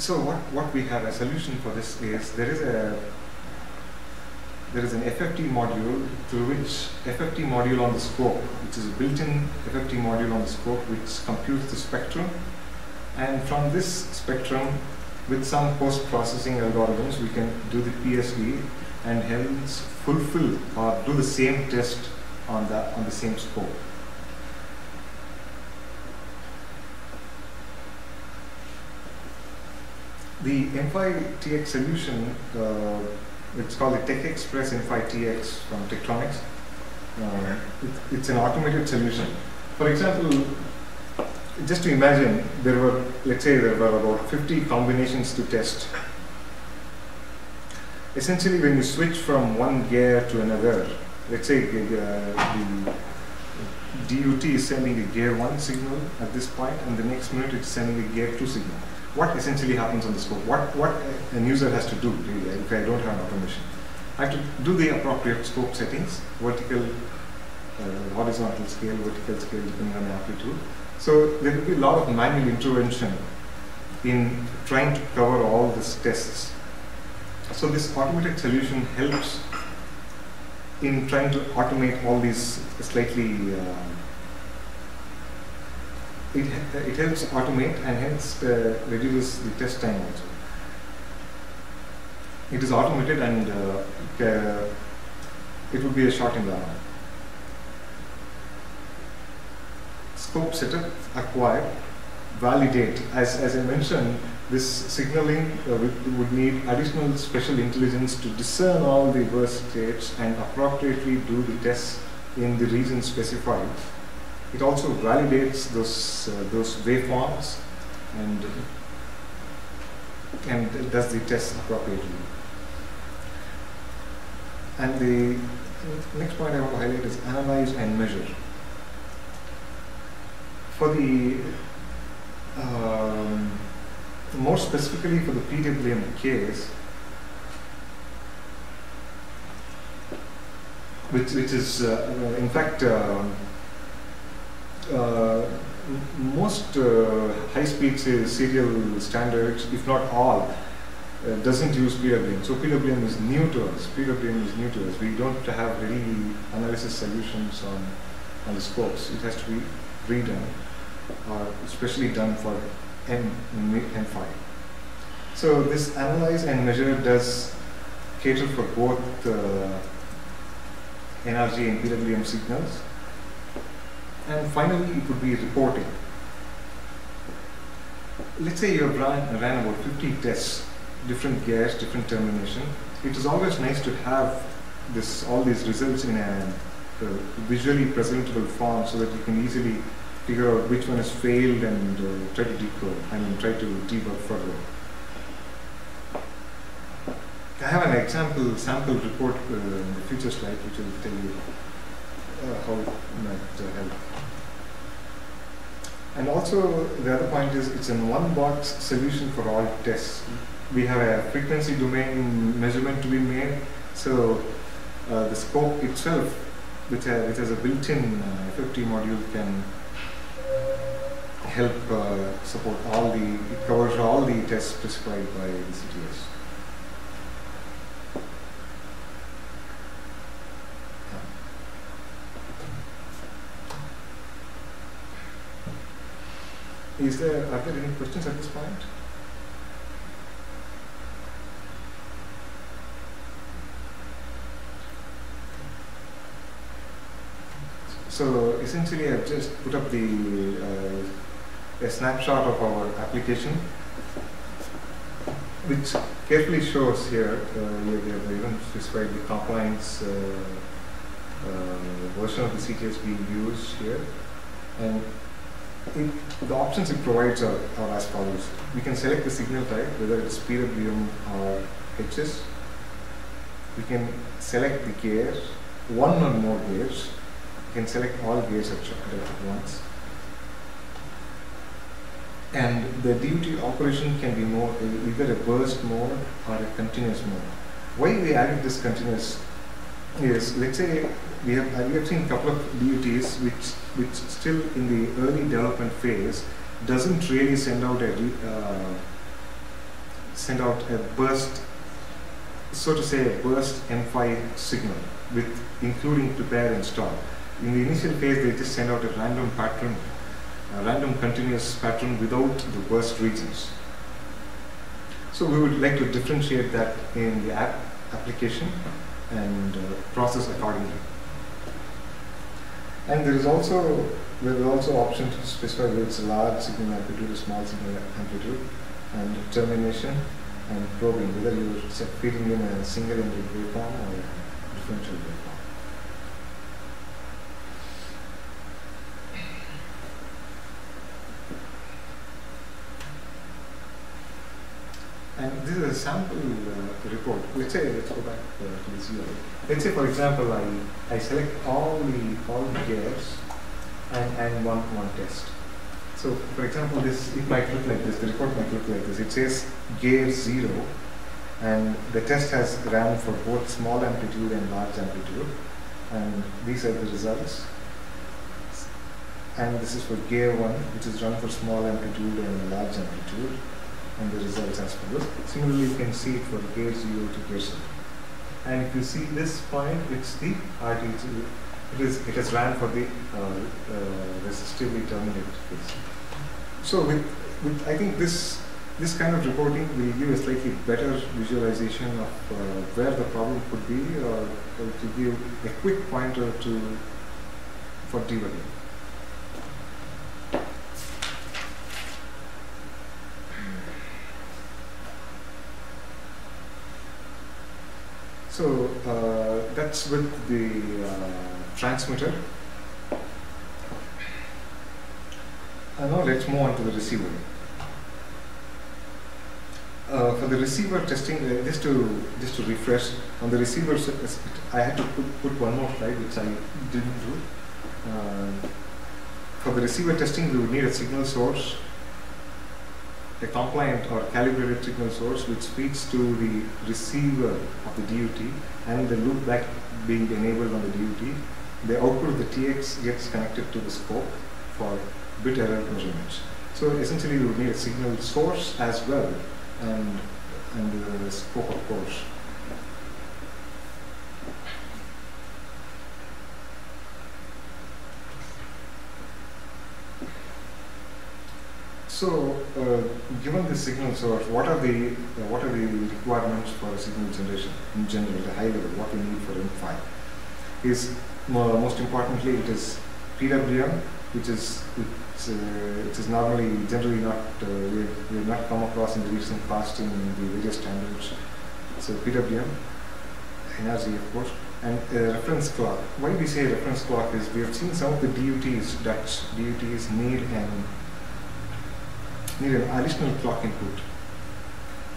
So what we have a solution for this is there is an FFT module through which FFT module on the scope, which is a built-in FFT module on the scope which computes the spectrum, and from this spectrum with some post-processing algorithms we can do the PSD and hence fulfill or do the same test on the same scope. The M-PHY TX solution, it's called the TechExpress M-PHY TX from Tektronix. It's an automated solution. For example, just to imagine, let's say there were about 50 combinations to test. Essentially, when you switch from one gear to another, let's say the DUT is sending a gear 1 signal at this point, and the next minute it's sending a gear 2 signal. What essentially happens on the scope? What an user has to do, really, if I don't have an automation? I have to do the appropriate scope settings, vertical, horizontal scale, vertical scale, depending on the amplitude. So there will be a lot of manual intervention in trying to cover all these tests. So this automated solution helps in trying to automate all these slightly it helps automate and hence reduces the test time also. It is automated and it would be a shot in the arm. Scope setup, acquire, validate. As I mentioned, this signaling would need additional special intelligence to discern all the burst states and appropriately do the tests in the region specified. It also validates those waveforms and does the test appropriately. And the next point I want to highlight is analyze and measure. For the more specifically for the PWM case, which is in fact most high-speed serial standards, if not all, doesn't use PWM. So PWM is new to us. PWM is new to us. We don't have really analysis solutions on the scopes. It has to be redone, or especially done for M-PHY. So this analyze and measure does cater for both NRG and PWM signals. And finally, it would be reporting. Let's say you have ran about 50 tests, different gears, different termination. It is always nice to have all these results in a visually presentable form so that you can easily figure out which one has failed and try to decode, try to debug further. I have an sample report in the future slide which will tell you how it might help. And also the other point is it's a one-box solution for all tests. We have a frequency domain measurement to be made, so the scope itself, which has a built-in FFT module, can help support it covers all the tests prescribed by the CTS. Are there any questions at this point? So essentially, I've just put up a snapshot of our application, which carefully shows here. We have even specified the compliance version of the CTS being used here, and the options it provides are as follows. We can select the signal type, whether it's PWM or HS. We can select the gear, one or more gears. You can select all gears at once. And the DUT operation can be either a burst mode or a continuous mode. Why we added this continuous is, let's say we have seen a couple of DUTs which still in the early development phase doesn't really send out send out a burst, so to say, a burst M-PHY signal with including prepare and stop. In the initial phase, they just send out a random pattern, a random continuous pattern without the burst regions. So we would like to differentiate that in the application and process accordingly. And there is also option to specify whether it's a large signal amplitude or small signal amplitude, and termination and probing, whether you're feeding in a single-ended waveform or a differential waveform. And this is a sample report. Let's go back to this URL. Let's say, for example, I select all the gears and one test. So, for example, it might look like this. The report might look like this. It says gear 0, and the test has ran for both small amplitude and large amplitude, and these are the results. And this is for gear 1, which is run for small amplitude and large amplitude, and the results as follows. Similarly, you can see it for gear 0 to gear 7. And if you see this point, it's the RT2. It has ran for the resistively terminated phase. So with I think this kind of reporting will give a slightly better visualization of where the problem could be, or to give a quick pointer for debugging. So that's with the transmitter. Now let's move on to the receiver. For the receiver testing, just to refresh on the receiver, I had to put one more slide which I didn't do. For the receiver testing, we would need a signal source, a compliant or calibrated signal source which feeds to the receiver of the DUT, and the loopback being enabled on the DUT. The output of the TX gets connected to the scope for bit error measurements. So essentially, we would need a signal source as well, and the scope, of course. So, given the signal source, what are the requirements for signal generation in general, at a high level? What we need for M-PHY is most importantly, it is PWM, which is generally not we have not come across in the recent past in the various standards. So PWM, NRZ, of course, and a reference clock. Why we say reference clock is we have seen some of the DUTs, Dutch DUTs need an additional clock input.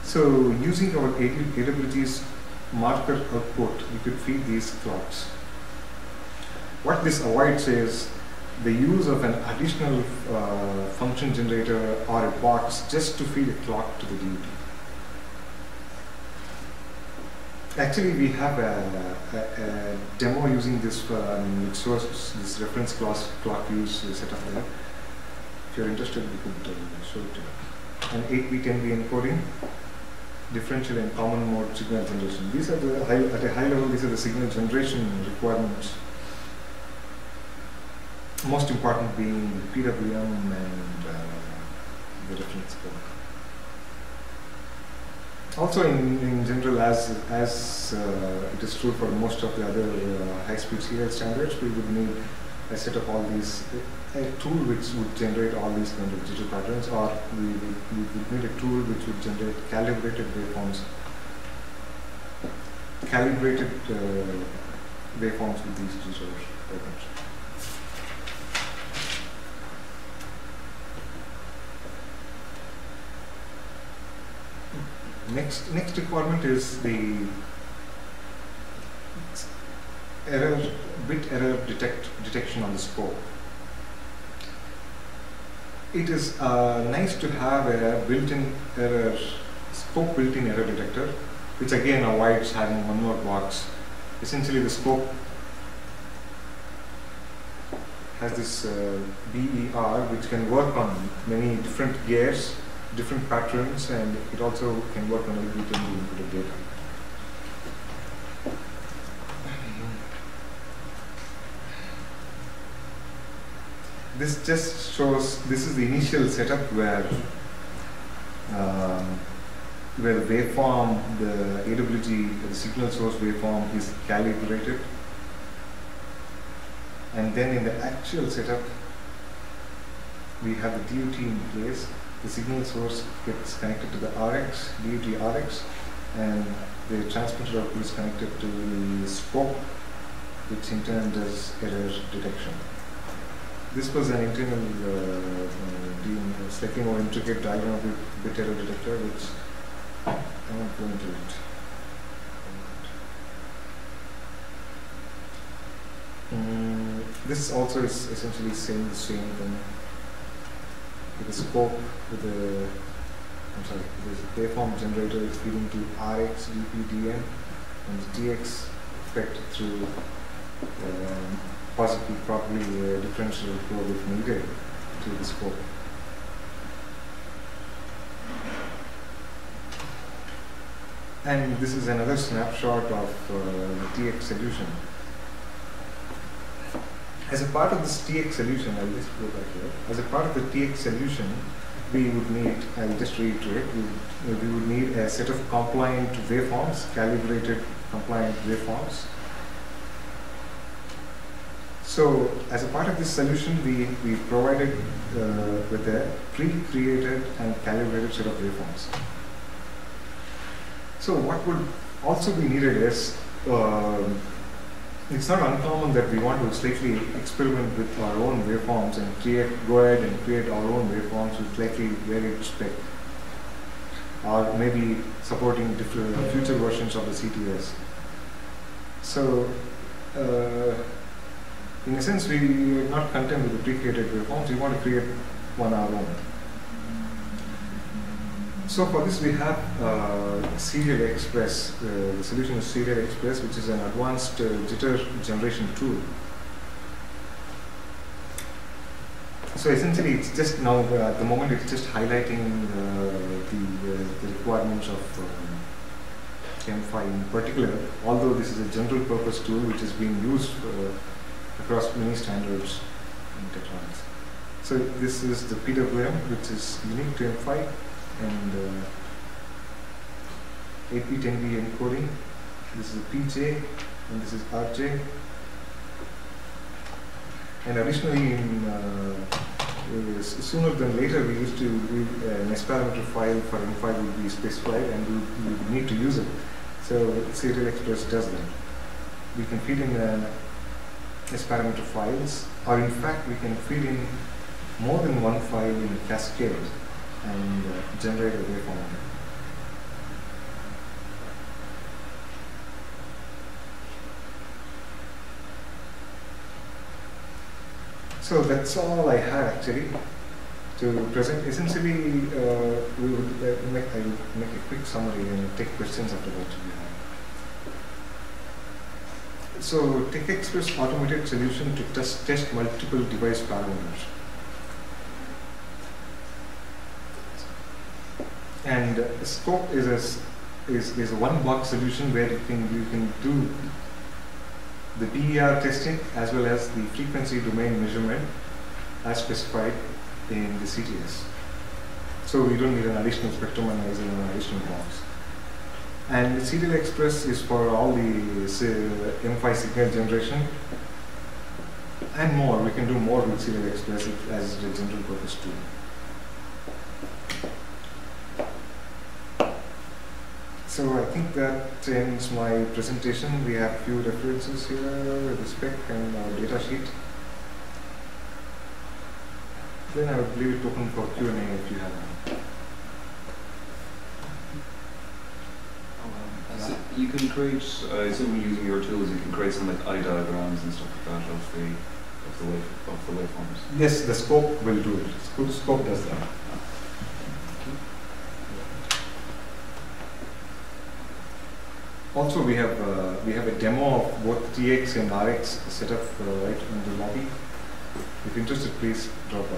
So using our AWG's marker output, we could feed these clocks. What this avoids is the use of an additional function generator or a box just to feed a clock to the DUT. Actually, we have a demo using this, which shows this reference clock use setup there. If you're interested, we could show it to you. And 8-bit NB encoding, differential and common mode signal generation. These are at a high level, these are the signal generation requirements. Most important being the PWM and the reference clock. Also, in general, as it is true for most of the other high-speed serial standards, we would need a set of all these, a tool which would generate all these kind of digital patterns, or we would need a tool which would generate calibrated waveforms, with these digital patterns. Next requirement is the bit error detection on the scope. It is nice to have a scope built-in error detector, which again avoids having one more box. Essentially, the scope has this BER, which can work on many different gears different patterns, and it also can work on everything the input of data. This just shows, this is the initial setup where the waveform, the AWG, the signal source waveform is calibrated. And then in the actual setup, we have the DUT in place. The signal source gets connected to the RX, DUT RX, and the transmitter output is connected to the scope, which in turn does error detection. This was an internal, slightly more intricate diagram of the bit error detector, which I won't go into it. This also is essentially saying the same thing. With the scope, with the waveform generator is feeding to RX, DPDM, and the TX effect through possibly probably a differential probe if needed to the scope. And this is another snapshot of the TX solution. As a part of this TX solution, I'll just go back here. As a part of the TX solution, we would need, I'll just reiterate, we would need a set of compliant waveforms, calibrated compliant waveforms. So, as a part of this solution, we provided with a pre-created and calibrated set of waveforms. So, what would also be needed is, it's not uncommon that we want to slightly experiment with our own waveforms and go ahead and create our own waveforms with slightly varied spec, or maybe supporting different future versions of the CTS. So, in a sense, we are not content with the pre-created waveforms. We want to create one our own. So for this, we have Serial Express. The solution is Serial Express, which is an advanced jitter generation tool. So essentially, it's just now at the moment it's just highlighting the requirements of M-PHY in particular. Although this is a general purpose tool which is being used across many standards in Tektronix. So this is the PWM, which is unique to M-PHY, and 8p10b encoding. This is PJ, and this is RJ. And additionally, sooner than later, we used to an S parameter file for M-PHY would be specified, and we would need to use it. So Serial Express does that. We can feed in S parameter files, or in fact, we can feed in more than one file in cascade and generate a waveform. So that's all I had actually to present. Essentially, we would I will make a quick summary and take questions after that. So, TechExpress automated solution to test multiple device parameters. And scope is a one-box solution where you can do the BER testing as well as the frequency domain measurement as specified in the CTS. So we don't need an additional spectrum analyzer and an additional box. And Serial Express is for all the M-PHY signal generation and more. We can do more with Serial Express as a general purpose tool. So I think that ends my presentation. We have a few references here with the spec and our data sheet. Then I would leave it open for Q&A if you have any. So you can create, I assume using your tools, you can create some like eye diagrams and stuff like that of the waveforms. Yes, the scope will do it. Scope does that. Also, we have a demo of both TX and RX set up right in the lobby. If interested, please drop by.